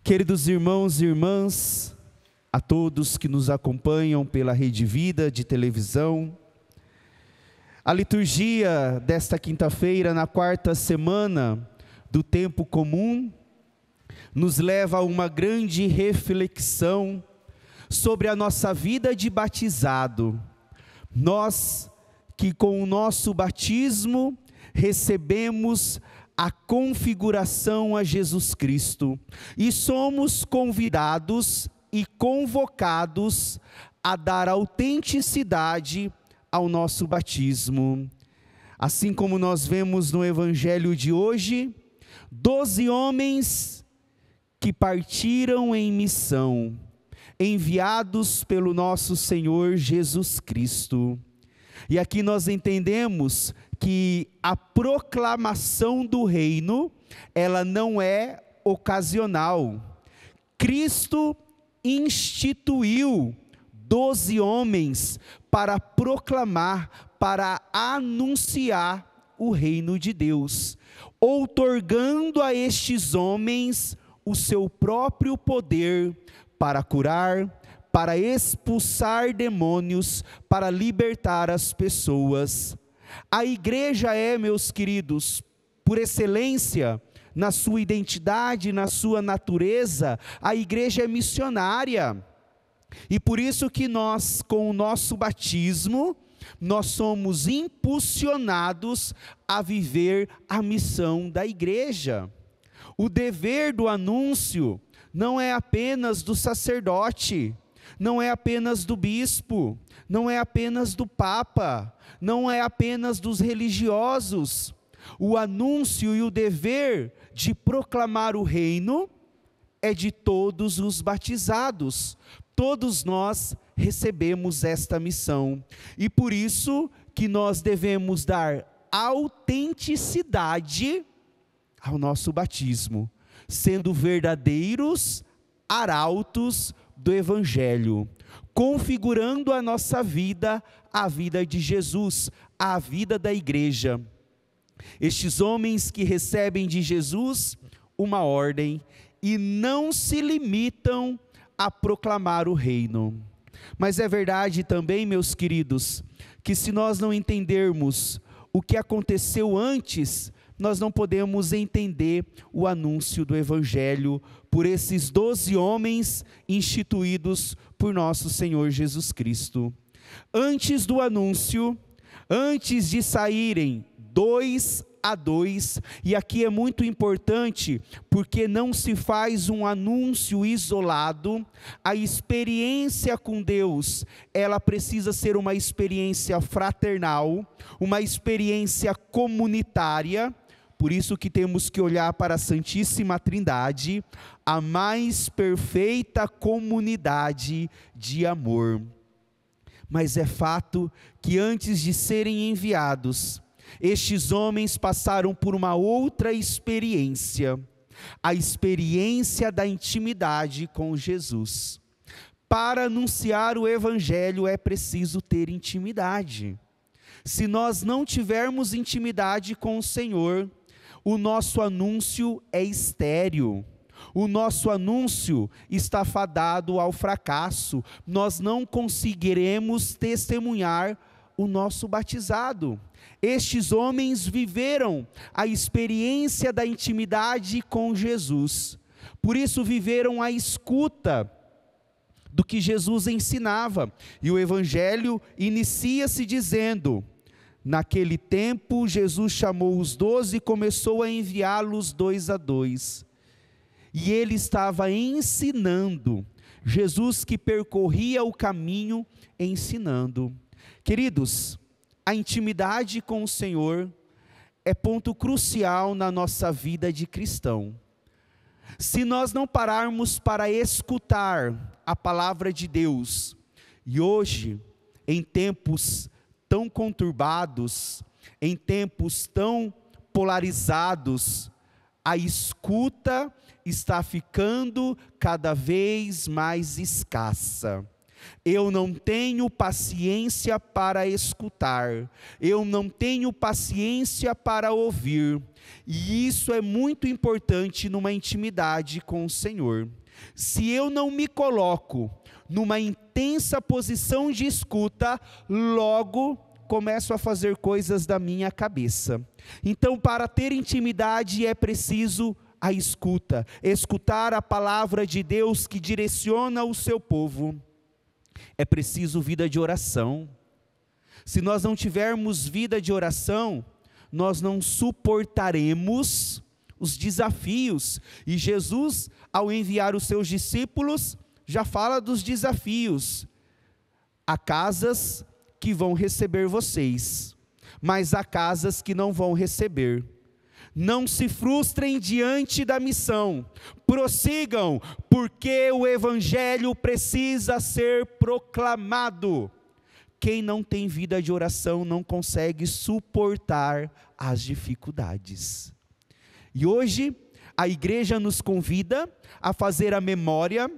Queridos irmãos e irmãs, a todos que nos acompanham pela Rede Vida de televisão, a liturgia desta quinta-feira, na quarta semana do tempo comum, nos leva a uma grande reflexão sobre a nossa vida de batizado. Nós que com o nosso batismo recebemos a configuração a Jesus Cristo e somos convidados e convocados a dar autenticidade ao nosso batismo. Assim como nós vemos no Evangelho de hoje, 12 homens que partiram em missão, enviados pelo nosso Senhor Jesus Cristo. E aqui nós entendemos que a proclamação do reino, ela não é ocasional. Cristo instituiu 12 homens para proclamar, para anunciar o reino de Deus, outorgando a estes homens o seu próprio poder para curar, para expulsar demônios, para libertar as pessoas. A igreja é, meus queridos, por excelência, na sua identidade, na sua natureza, a igreja é missionária. E por isso que nós, com o nosso batismo, nós somos impulsionados a viver a missão da igreja. O dever do anúncio não é apenas do sacerdote, não é apenas do bispo, não é apenas do papa, não é apenas dos religiosos. O anúncio e o dever de proclamar o reino é de todos os batizados. Todos nós recebemos esta missão. E por isso que nós devemos dar autenticidade ao nosso batismo, sendo verdadeiros arautos do Evangelho, configurando a nossa vida, a vida de Jesus, a vida da igreja. Estes homens que recebem de Jesus uma ordem e não se limitam a proclamar o reino. Mas é verdade também, meus queridos, que se nós não entendermos o que aconteceu antes, nós não podemos entender o anúncio do Evangelho por esses 12 homens instituídos por nosso Senhor Jesus Cristo. Antes do anúncio, antes de saírem 2 a 2, e aqui é muito importante, porque não se faz um anúncio isolado, a experiência com Deus, ela precisa ser uma experiência fraternal, uma experiência comunitária. Por isso que temos que olhar para a Santíssima Trindade, a mais perfeita comunidade de amor. Mas é fato que antes de serem enviados, estes homens passaram por uma outra experiência, a experiência da intimidade com Jesus. Para anunciar o Evangelho é preciso ter intimidade. Se nós não tivermos intimidade com o Senhor, o nosso anúncio é estéril, o nosso anúncio está fadado ao fracasso, nós não conseguiremos testemunhar o nosso batizado. Estes homens viveram a experiência da intimidade com Jesus, por isso viveram a escuta do que Jesus ensinava, e o Evangelho inicia-se dizendo: naquele tempo, Jesus chamou os 12 e começou a enviá-los 2 a 2. E ele estava ensinando, Jesus que percorria o caminho ensinando. Queridos, a intimidade com o Senhor é ponto crucial na nossa vida de cristão. Se nós não pararmos para escutar a palavra de Deus, e hoje, em tempos tão conturbados, em tempos tão polarizados, a escuta está ficando cada vez mais escassa. Eu não tenho paciência para escutar, eu não tenho paciência para ouvir, e isso é muito importante numa intimidade com o Senhor. Se eu não me coloco numa intensa posição de escuta, logo começo a fazer coisas da minha cabeça. Então, para ter intimidade é preciso a escuta, escutar a palavra de Deus que direciona o seu povo. É preciso vida de oração. Se nós não tivermos vida de oração, nós não suportaremos os desafios. E Jesus, ao enviar os seus discípulos, já fala dos desafios. Há casas que vão receber vocês, mas há casas que não vão receber. Não se frustrem diante da missão, prossigam, porque o evangelho precisa ser proclamado. Quem não tem vida de oração não consegue suportar as dificuldades. E hoje a igreja nos convida a fazer a memória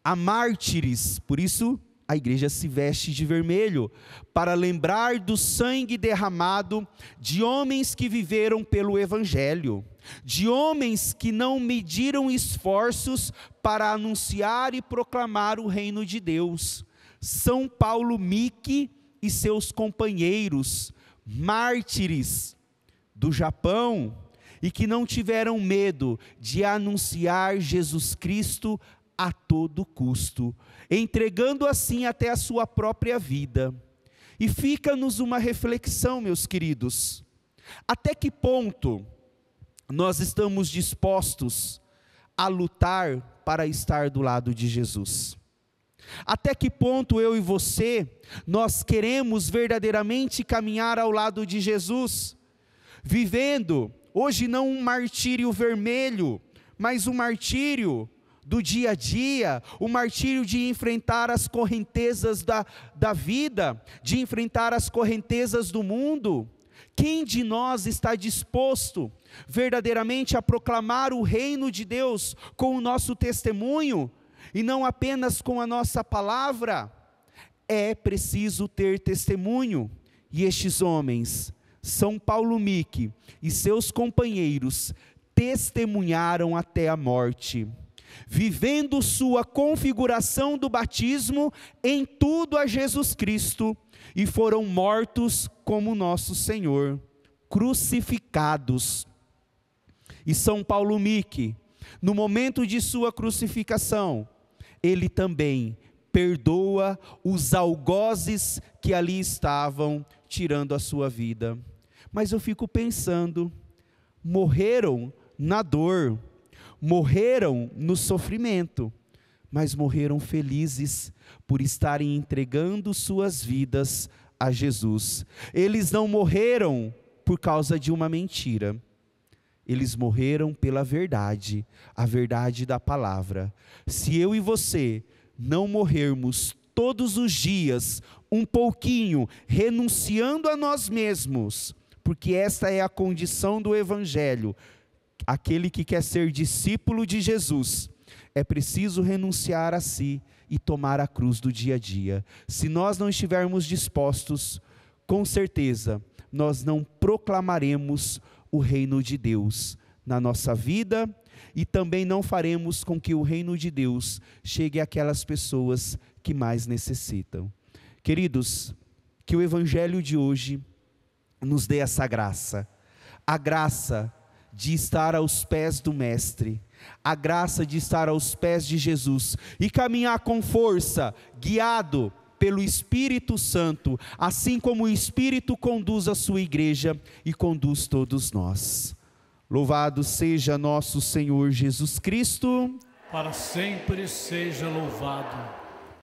a mártires, por isso a igreja se veste de vermelho, para lembrar do sangue derramado de homens que viveram pelo evangelho, de homens que não mediram esforços para anunciar e proclamar o reino de Deus. São Paulo Miki e seus companheiros, mártires do Japão, e que não tiveram medo de anunciar Jesus Cristo a todo custo, entregando assim até a sua própria vida. E fica-nos uma reflexão, meus queridos, até que ponto nós estamos dispostos a lutar para estar do lado de Jesus? Até que ponto eu e você, nós queremos verdadeiramente caminhar ao lado de Jesus, vivendo, hoje não um martírio vermelho, mas um martírio do dia a dia, o martírio de enfrentar as correntezas da vida, de enfrentar as correntezas do mundo. Quem de nós está disposto verdadeiramente a proclamar o reino de Deus com o nosso testemunho, e não apenas com a nossa palavra? É preciso ter testemunho, e estes homens, São Paulo Miki e seus companheiros, testemunharam até a morte, vivendo sua configuração do batismo em tudo a Jesus Cristo, e foram mortos como nosso Senhor, crucificados. E São Paulo Miki, no momento de sua crucificação, ele também perdoa os algozes que ali estavam tirando a sua vida. Mas eu fico pensando, morreram na dor, morreram no sofrimento, mas morreram felizes por estarem entregando suas vidas a Jesus. Eles não morreram por causa de uma mentira, eles morreram pela verdade, a verdade da palavra. Se eu e você não morrermos todos os dias, um pouquinho, renunciando a nós mesmos, porque esta é a condição do evangelho, aquele que quer ser discípulo de Jesus, é preciso renunciar a si e tomar a cruz do dia a dia. Se nós não estivermos dispostos, com certeza, nós não proclamaremos o reino de Deus na nossa vida, e também não faremos com que o reino de Deus chegue àquelas pessoas que mais necessitam. Queridos, que o evangelho de hoje nos dê essa graça, a graça de estar aos pés do Mestre, a graça de estar aos pés de Jesus e caminhar com força, guiado pelo Espírito Santo, assim como o Espírito conduz a sua igreja e conduz todos nós. Louvado seja nosso Senhor Jesus Cristo. Para sempre seja louvado.